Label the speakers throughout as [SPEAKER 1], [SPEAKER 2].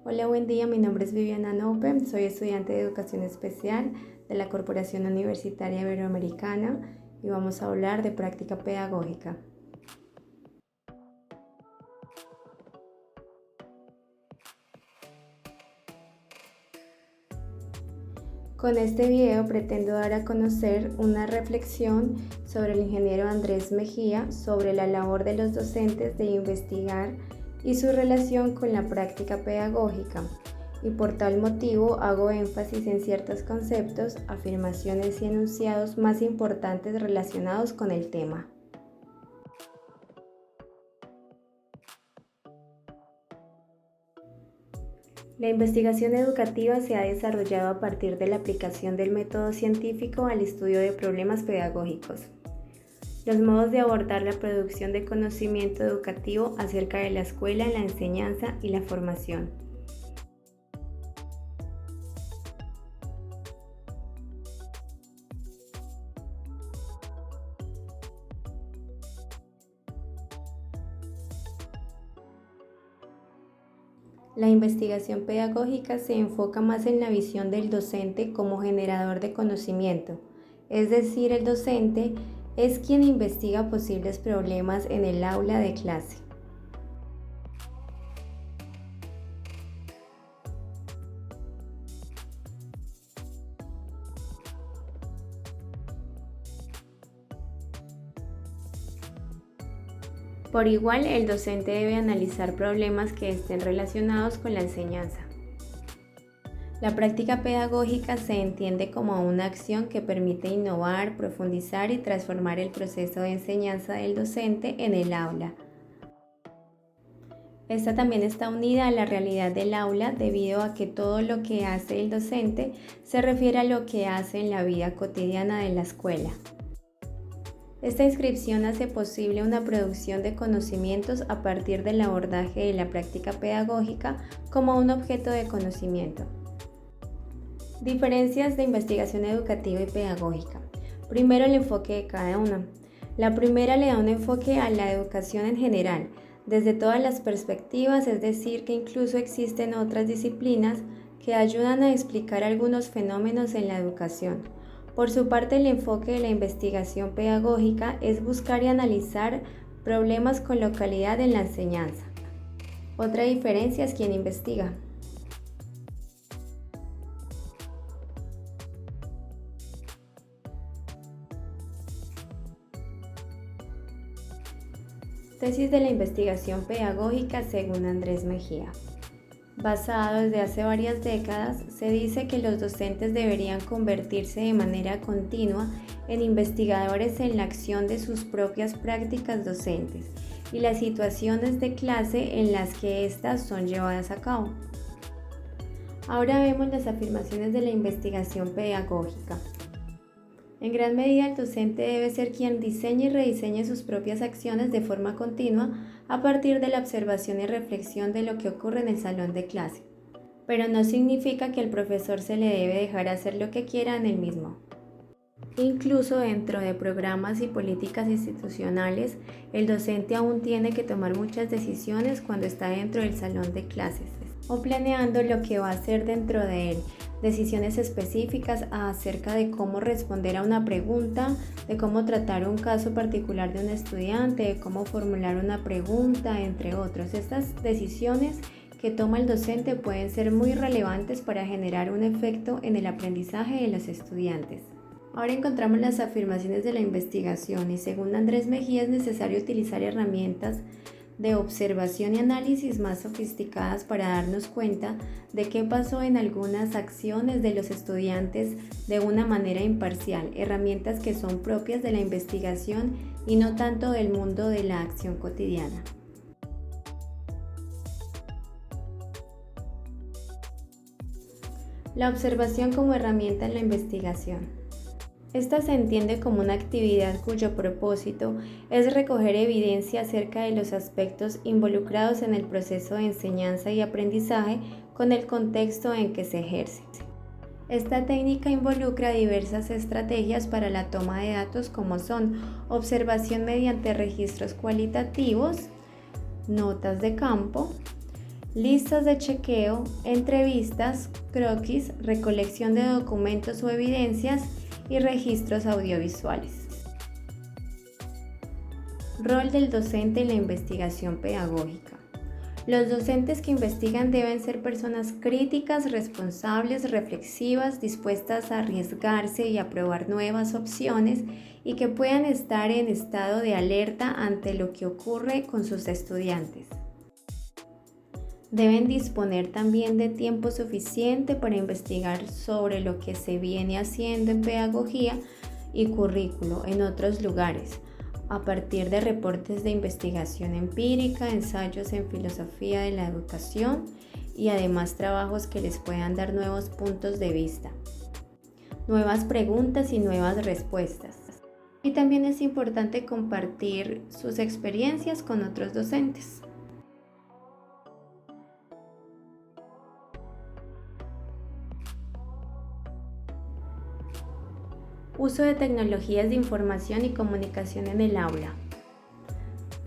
[SPEAKER 1] Hola, buen día. Mi nombre es Viviana Nope. Soy estudiante de Educación Especial de la Corporación Universitaria Iberoamericana y vamos a hablar de práctica pedagógica. Con este video pretendo dar a conocer una reflexión sobre el ingeniero Andrés Mejía sobre la labor de los docentes de investigar y su relación con la práctica pedagógica, y por tal motivo hago énfasis en ciertos conceptos, afirmaciones y enunciados más importantes relacionados con el tema. La investigación educativa se ha desarrollado a partir de la aplicación del método científico al estudio de problemas pedagógicos. Los modos de abordar la producción de conocimiento educativo acerca de la escuela, la enseñanza y la formación. La investigación pedagógica se enfoca más en la visión del docente como generador de conocimiento, es decir, el docente es quien investiga posibles problemas en el aula de clase. Por igual, el docente debe analizar problemas que estén relacionados con la enseñanza. La práctica pedagógica se entiende como una acción que permite innovar, profundizar y transformar el proceso de enseñanza del docente en el aula. Esta también está unida a la realidad del aula debido a que todo lo que hace el docente se refiere a lo que hace en la vida cotidiana de la escuela. Esta inscripción hace posible una producción de conocimientos a partir del abordaje de la práctica pedagógica como un objeto de conocimiento. Diferencias de investigación educativa y pedagógica. Primero, el enfoque de cada una. La primera le da un enfoque a la educación en general, desde todas las perspectivas, es decir, que incluso existen otras disciplinas que ayudan a explicar algunos fenómenos en la educación. Por su parte, el enfoque de la investigación pedagógica es buscar y analizar problemas con localidad en la enseñanza. Otra diferencia es quién investiga. Tesis de la investigación pedagógica según Andrés Mejía. Basado desde hace varias décadas, se dice que los docentes deberían convertirse de manera continua en investigadores en la acción de sus propias prácticas docentes y las situaciones de clase en las que éstas son llevadas a cabo. Ahora vemos las afirmaciones de la investigación pedagógica. En gran medida, el docente debe ser quien diseñe y rediseñe sus propias acciones de forma continua a partir de la observación y reflexión de lo que ocurre en el salón de clase. Pero no significa que al profesor se le debe dejar hacer lo que quiera en el mismo. Incluso dentro de programas y políticas institucionales, el docente aún tiene que tomar muchas decisiones cuando está dentro del salón de clases o planeando lo que va a hacer dentro de él. Decisiones específicas acerca de cómo responder a una pregunta, de cómo tratar un caso particular de un estudiante, de cómo formular una pregunta, entre otros. Estas decisiones que toma el docente pueden ser muy relevantes para generar un efecto en el aprendizaje de los estudiantes. Ahora encontramos las afirmaciones de la investigación y según Andrés Mejía es necesario utilizar herramientas de observación y análisis más sofisticadas para darnos cuenta de qué pasó en algunas acciones de los estudiantes de una manera imparcial, herramientas que son propias de la investigación y no tanto del mundo de la acción cotidiana. La observación como herramienta en la investigación. Esta se entiende como una actividad cuyo propósito es recoger evidencia acerca de los aspectos involucrados en el proceso de enseñanza y aprendizaje con el contexto en que se ejerce. Esta técnica involucra diversas estrategias para la toma de datos como son observación mediante registros cualitativos, notas de campo, listas de chequeo, entrevistas, croquis, recolección de documentos o evidencias y registros audiovisuales. Rol del docente en la investigación pedagógica. Los docentes que investigan deben ser personas críticas, responsables, reflexivas, dispuestas a arriesgarse y a probar nuevas opciones y que puedan estar en estado de alerta ante lo que ocurre con sus estudiantes. Deben disponer también de tiempo suficiente para investigar sobre lo que se viene haciendo en pedagogía y currículo en otros lugares, a partir de reportes de investigación empírica, ensayos en filosofía de la educación y además trabajos que les puedan dar nuevos puntos de vista, nuevas preguntas y nuevas respuestas. Y también es importante compartir sus experiencias con otros docentes. Uso de tecnologías de información y comunicación en el aula.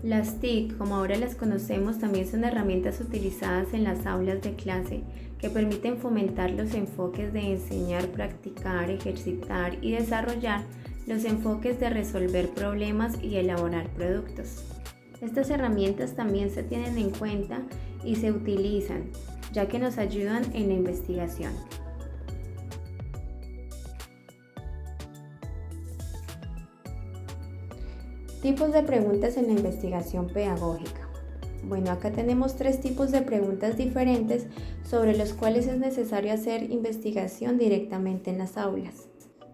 [SPEAKER 1] Las TIC, como ahora las conocemos, también son herramientas utilizadas en las aulas de clase que permiten fomentar los enfoques de enseñar, practicar, ejercitar y desarrollar los enfoques de resolver problemas y elaborar productos. Estas herramientas también se tienen en cuenta y se utilizan, ya que nos ayudan en la investigación. Tipos de preguntas en la investigación pedagógica. Bueno, acá tenemos 3 tipos de preguntas diferentes sobre los cuales es necesario hacer investigación directamente en las aulas.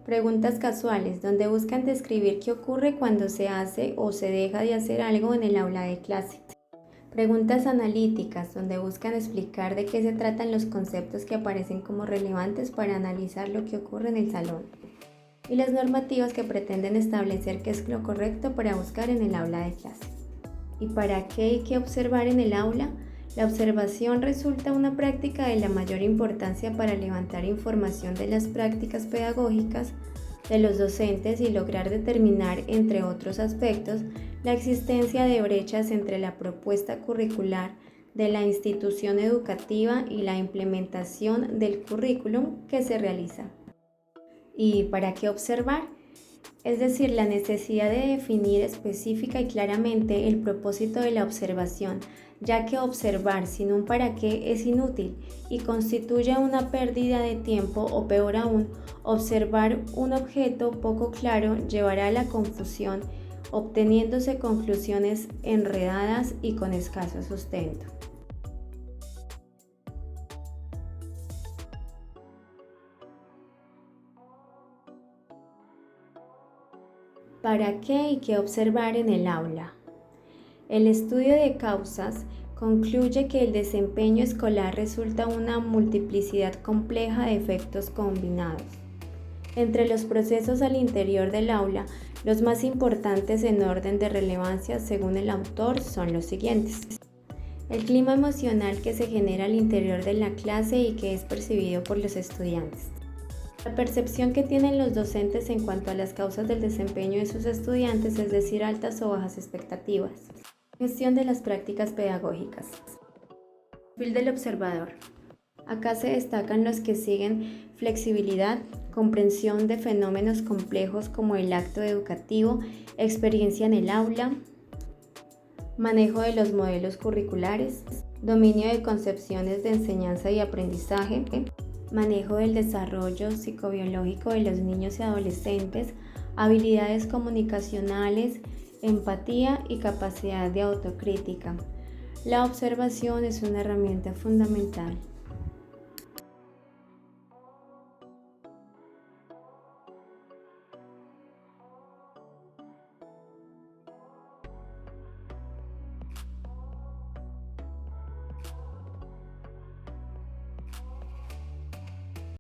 [SPEAKER 1] Preguntas casuales, donde buscan describir qué ocurre cuando se hace o se deja de hacer algo en el aula de clase. Preguntas analíticas, donde buscan explicar de qué se tratan los conceptos que aparecen como relevantes para analizar lo que ocurre en el salón. Y las normativas que pretenden establecer qué es lo correcto para buscar en el aula de clase. ¿Y para qué hay que observar en el aula? La observación resulta una práctica de la mayor importancia para levantar información de las prácticas pedagógicas de los docentes y lograr determinar, entre otros aspectos, la existencia de brechas entre la propuesta curricular de la institución educativa y la implementación del currículum que se realiza. ¿Y para qué observar? Es decir, la necesidad de definir específica y claramente el propósito de la observación, ya que observar sin un para qué es inútil y constituye una pérdida de tiempo o peor aún, observar un objeto poco claro llevará a la confusión, obteniéndose conclusiones enredadas y con escaso sustento. ¿Para qué y qué observar en el aula? El estudio de causas concluye que el desempeño escolar resulta una multiplicidad compleja de efectos combinados. Entre los procesos al interior del aula, los más importantes en orden de relevancia según el autor son los siguientes. El clima emocional que se genera al interior de la clase y que es percibido por los estudiantes. La percepción que tienen los docentes en cuanto a las causas del desempeño de sus estudiantes, es decir, altas o bajas expectativas. Gestión de las prácticas pedagógicas. Perfil del observador. Acá se destacan los que siguen: flexibilidad, comprensión de fenómenos complejos como el acto educativo, experiencia en el aula, manejo de los modelos curriculares, dominio de concepciones de enseñanza y aprendizaje, manejo del desarrollo psicobiológico de los niños y adolescentes, habilidades comunicacionales, empatía y capacidad de autocrítica. La observación es una herramienta fundamental.